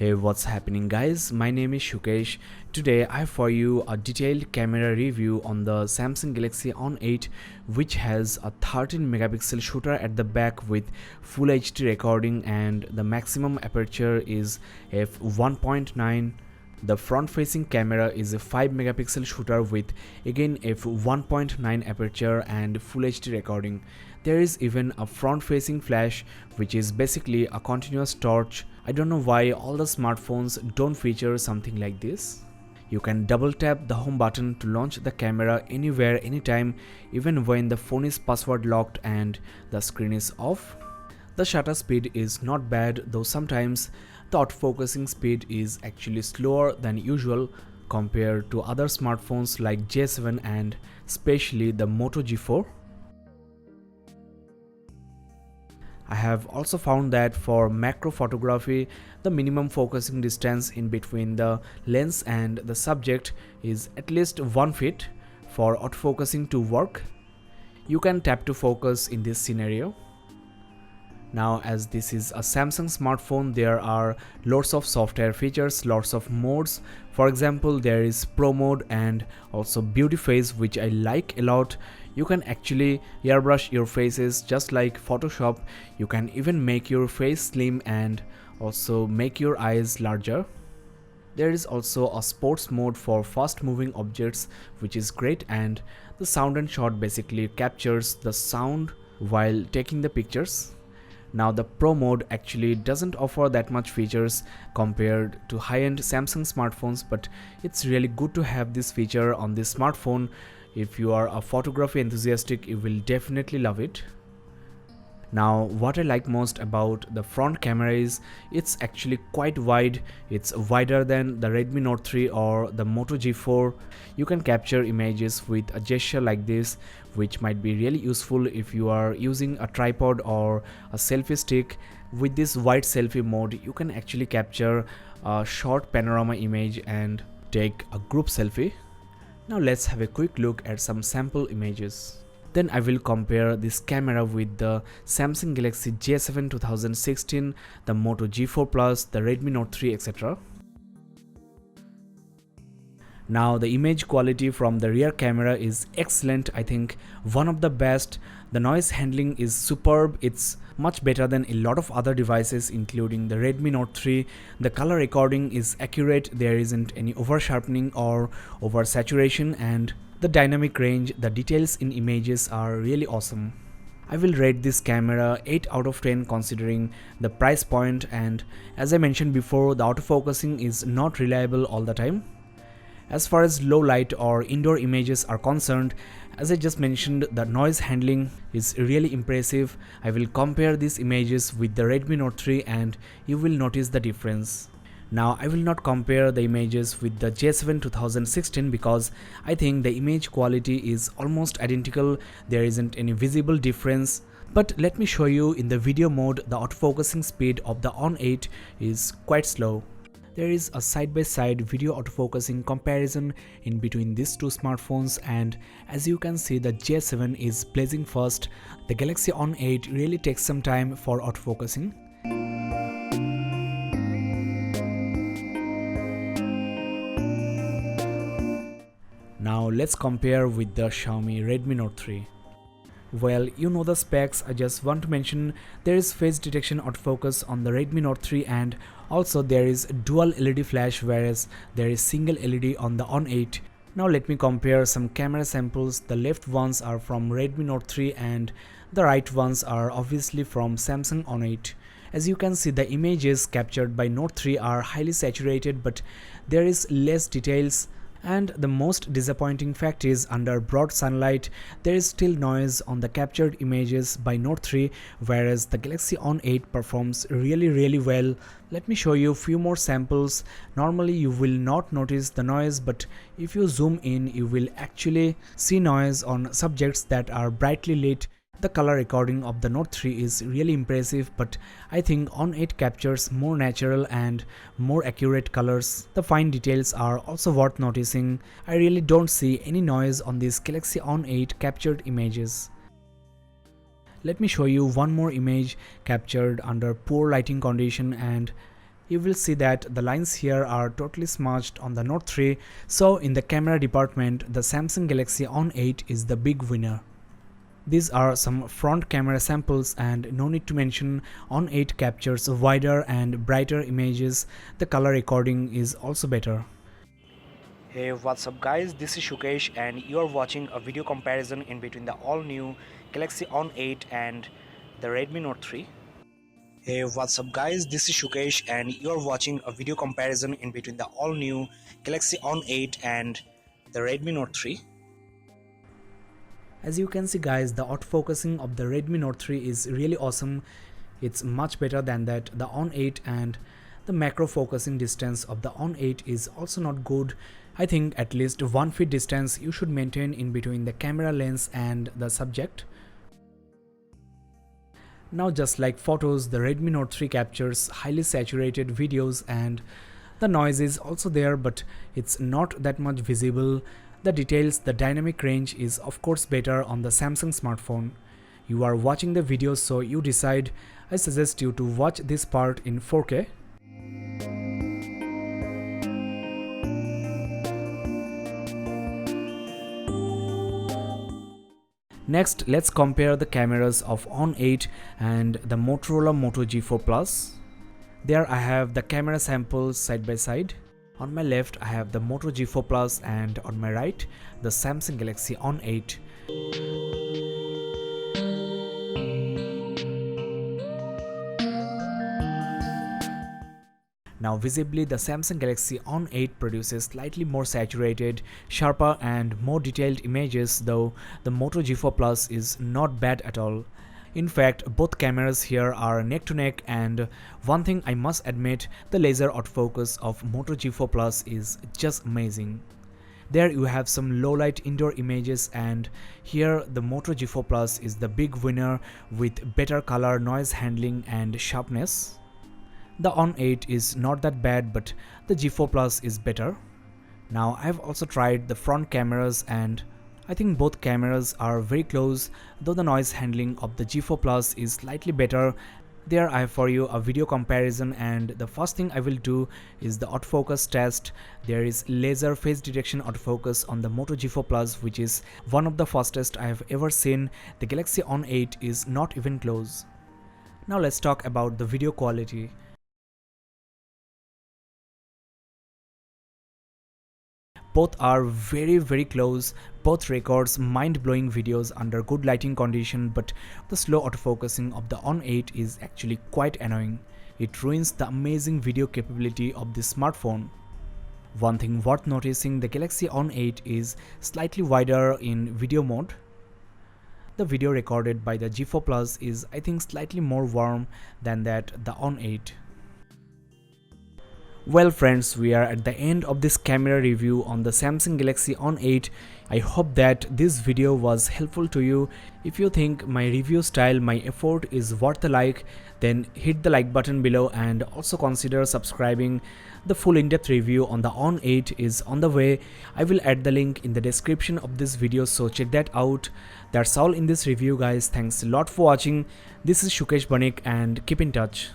Hey, what's happening guys? My name is Shukesh. Today I have for you a detailed camera review on the Samsung Galaxy On8, which has a 13 megapixel shooter at the back with full HD recording and the maximum aperture is f1.9. The front facing camera is a 5 megapixel shooter with again f1.9 aperture and full HD recording. There is even a front facing flash, which is basically a continuous torch. I don't know why all the smartphones don't feature something like this. You can double tap the home button to launch the camera anywhere, anytime, even when the phone is password locked and the screen is off. The shutter speed is not bad, though sometimes the autofocusing speed is actually slower than usual compared to other smartphones like J7 and especially the Moto G4. I have also found that for macro photography, the minimum focusing distance in between the lens and the subject is at least 1 feet for autofocusing to work. You can tap to focus in this scenario. Now, as this is a Samsung smartphone, there are lots of software features, lots of modes. For example, there is Pro mode and also beauty phase, which I like a lot. You can actually airbrush your faces just like Photoshop. You can even make your face slim and also make your eyes larger. There is also a sports mode for fast moving objects, which is great, and the sound and shot basically captures the sound while taking the pictures. Now the Pro mode actually doesn't offer that much features compared to high-end Samsung smartphones, but it's really good to have this feature on this smartphone. If you are a photography enthusiastic, you will definitely love it. Now, what I like most about the front camera is it's actually quite wide. It's wider than the Redmi Note 3 or the Moto G4. You can capture images with a gesture like this, which might be really useful if you are using a tripod or a selfie stick. With this wide selfie mode, you can actually capture a short panorama image and take a group selfie. Now let's have a quick look at some sample images. Then I will compare this camera with the Samsung Galaxy J7 2016, the Moto G4 Plus, the Redmi Note 3, etc. Now the image quality from the rear camera is excellent, I think one of the best. The noise handling is superb. It's much better than a lot of other devices including the Redmi Note 3. The color recording is accurate, there isn't any over sharpening or over saturation, and the dynamic range, the details in images are really awesome. I will rate this camera 8 out of 10 considering the price point, and as I mentioned before, the autofocusing is not reliable all the time. As far as low light or indoor images are concerned, as I just mentioned, the noise handling is really impressive. I will compare these images with the Redmi Note 3 and you will notice the difference. Now I will not compare the images with the J7 2016 because I think the image quality is almost identical. There isn't any visible difference. But let me show you in the video mode, the autofocusing speed of the On8 is quite slow. There is a side-by-side video autofocusing comparison in between these two smartphones, and as you can see, the J7 is blazing fast. The Galaxy On8 really takes some time for autofocusing. Now let's compare with the Xiaomi Redmi Note 3. Well, you know the specs. I just want to mention there is face detection autofocus on the Redmi Note 3 and also there is dual LED flash, whereas there is single LED on the On8. Now let me compare some camera samples. The left ones are from Redmi Note 3 and the right ones are obviously from Samsung On8. As you can see, the images captured by Note 3 are highly saturated, but there is less details. And the most disappointing fact is, under broad sunlight, there is still noise on the captured images by Note 3, whereas the Galaxy On8 performs really well. Let me show you a few more samples. Normally you will not notice the noise, but if you zoom in, you will actually see noise on subjects that are brightly lit. The color recording of the Note 3 is really impressive, but I think On8 captures more natural and more accurate colors. The fine details are also worth noticing. I really don't see any noise on these Galaxy On8 captured images. Let me show you one more image captured under poor lighting condition, and you will see that the lines here are totally smudged on the Note 3. So in the camera department, the Samsung Galaxy On8 is the big winner. These are some front camera samples, and no need to mention, On8 captures wider and brighter images. The color recording is also better. Hey, what's up guys, this is Shukesh and you are watching a video comparison in between the all new Galaxy On8 and the Redmi Note 3. Hey, what's up guys, this is Shukesh and you are watching a video comparison in between the all new Galaxy On8 and the Redmi Note 3. As you can see guys, the autofocusing of the Redmi Note 3 is really awesome. It's much better than that the On8, and the macro focusing distance of the On8 is also not good. I think at least 1 feet distance you should maintain in between the camera lens and the subject. Now, just like photos, the Redmi Note 3 captures highly saturated videos, and the noise is also there, but it's not that much visible. The details, the dynamic range is of course better on the Samsung smartphone. You are watching the video, so you decide. I suggest you to watch this part in 4K. Next, let's compare the cameras of On8 and the Motorola Moto G Plus. There I have the camera samples side by side. On my left I have the Moto G Plus, and on my right the Samsung Galaxy On8. Now visibly the Samsung Galaxy On8 produces slightly more saturated, sharper and more detailed images, though the Moto G Plus is not bad at all. In fact, both cameras here are neck to neck, and one thing I must admit, the laser autofocus of Moto G Plus is just amazing. There you have some low light indoor images, and here the Moto G Plus is the big winner with better color, noise handling and sharpness. The On8 is not that bad, but the G Plus is better. Now I've also tried the front cameras, and I think both cameras are very close, though the noise handling of the G Plus is slightly better. There I have for you a video comparison, and the first thing I will do is the autofocus test. There is laser face detection autofocus on the Moto G Plus, which is one of the fastest I have ever seen. The Galaxy On8 is not even close. Now let's talk about the video quality. Both are very close. Both records mind-blowing videos under good lighting condition, but the slow autofocusing of the On8 is actually quite annoying. It ruins the amazing video capability of this smartphone. One thing worth noticing, the Galaxy On8 is slightly wider in video mode. The video recorded by the G Plus is, I think, slightly more warm than that the On8. Well friends, we are at the end of this camera review on the Samsung Galaxy On8. I hope that this video was helpful to you. If you think my review style, my effort is worth a like, then hit the like button below, and also consider subscribing. The full in-depth review on the On8 is on the way. I will add the link in the description of this video, so check that out. That's all in this review guys. Thanks a lot for watching. This is Shukesh Banik, and keep in touch.